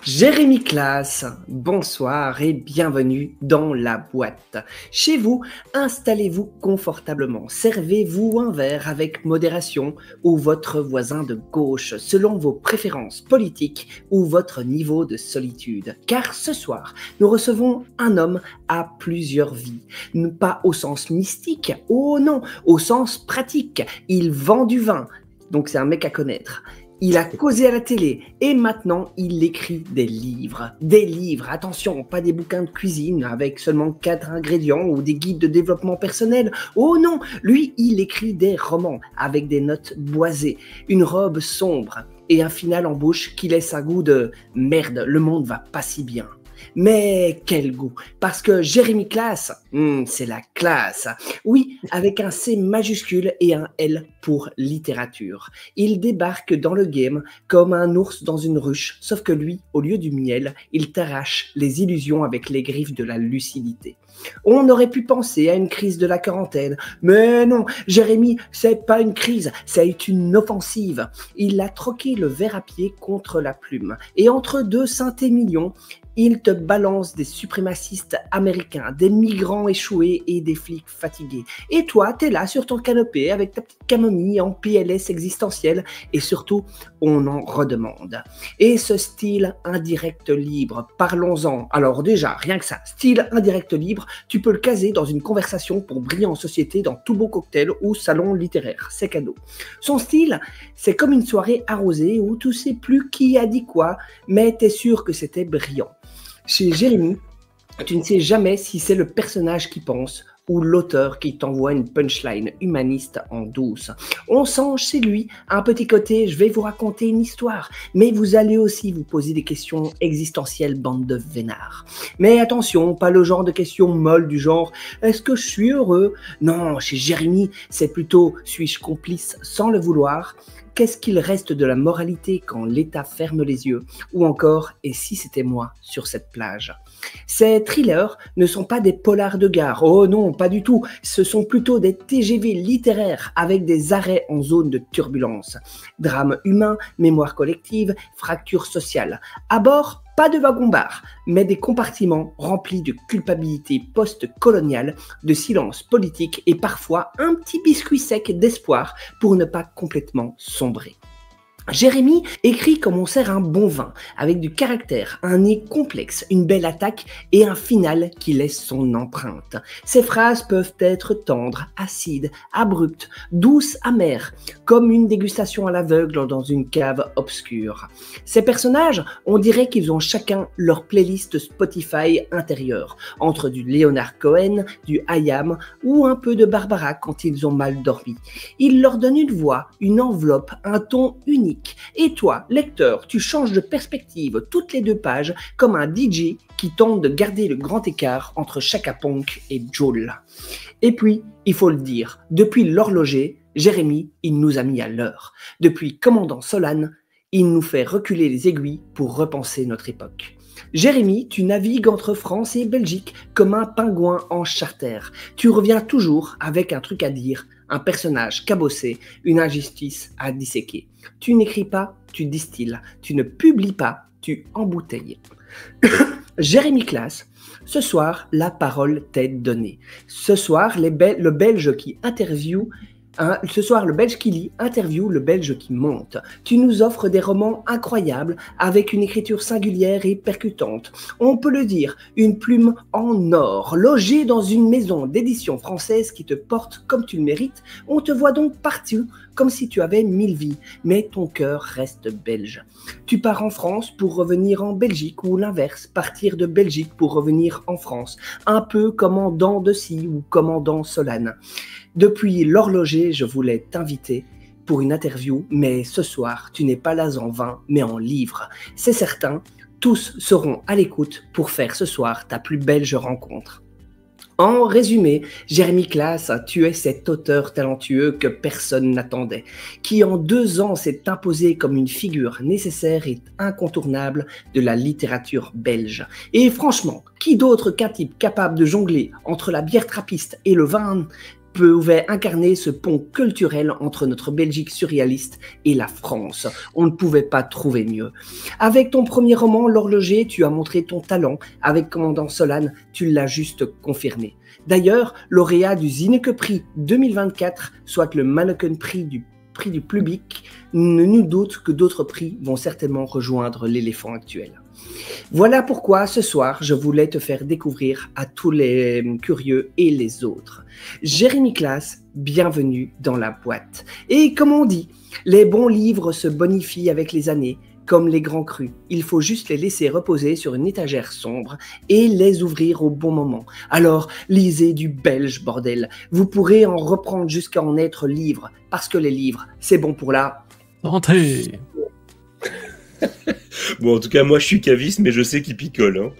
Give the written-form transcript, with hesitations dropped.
Jérémy Classe, bonsoir et bienvenue dans la boîte. Chez vous, installez-vous confortablement, servez-vous un verre avec modération ou votre voisin de gauche selon vos préférences politiques ou votre niveau de solitude. Car ce soir, nous recevons un homme à plusieurs vies. Pas au sens mystique, oh non, au sens pratique. Il vend du vin, donc c'est un mec à connaître. Il a causé à la télé et maintenant il écrit des livres. Des livres, attention, pas des bouquins de cuisine avec seulement 4 ingrédients ou des guides de développement personnel. Oh non, lui il écrit des romans avec des notes boisées, une robe sombre et un final en bouche qui laisse un goût de « merde, le monde va pas si bien ». Mais quel goût! Parce que Jérémy Classe, c'est la classe. Oui, avec un C majuscule et un L pour littérature. Il débarque dans le game comme un ours dans une ruche, sauf que lui, au lieu du miel, il t'arrache les illusions avec les griffes de la lucidité. On aurait pu penser à une crise de la quarantaine, mais non, Jérémy, c'est pas une crise, c'est une offensive. Il a troqué le verre à pied contre la plume. Et entre deux synthés millions, il te balance des suprémacistes américains, des migrants échoués et des flics fatigués. Et toi, t'es là sur ton canapé avec ta petite camomille en PLS existentiel et surtout, on en redemande. Et ce style indirect libre, parlons-en. Alors déjà, rien que ça, style indirect libre, tu peux le caser dans une conversation pour briller en société dans tout beau cocktail ou salon littéraire, c'est cadeau. Son style, c'est comme une soirée arrosée où tu sais plus qui a dit quoi, mais t'es sûr que c'était brillant. Chez Jérémy, tu ne sais jamais si c'est le personnage qui pense ou l'auteur qui t'envoie une punchline humaniste en douce. On sent chez lui un petit côté « je vais vous raconter une histoire », mais vous allez aussi vous poser des questions existentielles, bande de vénards. Mais attention, pas le genre de questions molles du genre « est-ce que je suis heureux ?» Non, chez Jérémy, c'est plutôt « suis-je complice sans le vouloir ?» Qu'est-ce qu'il reste de la moralité quand l'État ferme les yeux? Ou encore, et si c'était moi sur cette plage? Ces thrillers ne sont pas des polars de gare, oh non, pas du tout, ce sont plutôt des TGV littéraires avec des arrêts en zone de turbulence. Drame humain, mémoire collective, fracture sociale. À bord, pas de wagon-bar, mais des compartiments remplis de culpabilité post-coloniale, de silence politique et parfois un petit biscuit sec d'espoir pour ne pas complètement sombrer. Jérémy écrit comme on sert un bon vin, avec du caractère, un nez complexe, une belle attaque et un final qui laisse son empreinte. Ses phrases peuvent être tendres, acides, abruptes, douces, amères, comme une dégustation à l'aveugle dans une cave obscure. Ces personnages, on dirait qu'ils ont chacun leur playlist Spotify intérieure, entre du Leonard Cohen, du I.Am ou un peu de Barbara quand ils ont mal dormi. Il leur donne une voix, une enveloppe, un ton unique. Et toi, lecteur, tu changes de perspective toutes les 2 pages comme un DJ qui tente de garder le grand écart entre Chaka Ponk et Jul. Et puis, il faut le dire, depuis l'horloger, Jérémy, il nous a mis à l'heure. Depuis Commandant Solane, il nous fait reculer les aiguilles pour repenser notre époque. Jérémy, tu navigues entre France et Belgique comme un pingouin en charter. Tu reviens toujours avec un truc à dire, un personnage cabossé, une injustice à disséquer. Tu n'écris pas, tu distilles. Tu ne publies pas, tu embouteilles. Jérémy Classe, ce soir, la parole t'est donnée. Ce soir, le Belge qui interviewe ce soir, le Belge qui lit interview le Belge qui monte. Tu nous offres des romans incroyables avec une écriture singulière et percutante. On peut le dire, une plume en or, logée dans une maison d'édition française qui te porte comme tu le mérites. On te voit donc partout comme si tu avais 1000 vies, mais ton cœur reste belge. Tu pars en France pour revenir en Belgique ou l'inverse, partir de Belgique pour revenir en France, un peu comme en dents de scie ou commandant Solane. Depuis l'horloger, je voulais t'inviter pour une interview, mais ce soir, tu n'es pas là en vin, mais en livre. C'est certain, tous seront à l'écoute pour faire ce soir ta plus belle rencontre. En résumé, Jérémy Classe, tu es cet auteur talentueux que personne n'attendait, qui en 2 ans s'est imposé comme une figure nécessaire et incontournable de la littérature belge. Et franchement, qui d'autre qu'un type capable de jongler entre la bière trappiste et le vin pouvait incarner ce pont culturel entre notre Belgique surréaliste et la France. On ne pouvait pas trouver mieux. Avec ton premier roman, L'Horloger, tu as montré ton talent. Avec Commandant Solane, tu l'as juste confirmé. D'ailleurs, lauréat du Zineke Prix 2024, soit le Mannequin Prix du public, ne nous doute que d'autres prix vont certainement rejoindre l'éléphant actuel. Voilà pourquoi ce soir, je voulais te faire découvrir à tous les curieux et les autres. Jérémy Classe, bienvenue dans la boîte. Et comme on dit, les bons livres se bonifient avec les années, comme les grands crus. Il faut juste les laisser reposer sur une étagère sombre et les ouvrir au bon moment. Alors, lisez du belge, bordel. Vous pourrez en reprendre jusqu'à en être livre, parce que les livres, c'est bon pour la... santé. Bon, en tout cas, moi, je suis caviste, mais je sais qu'il picole. Hein.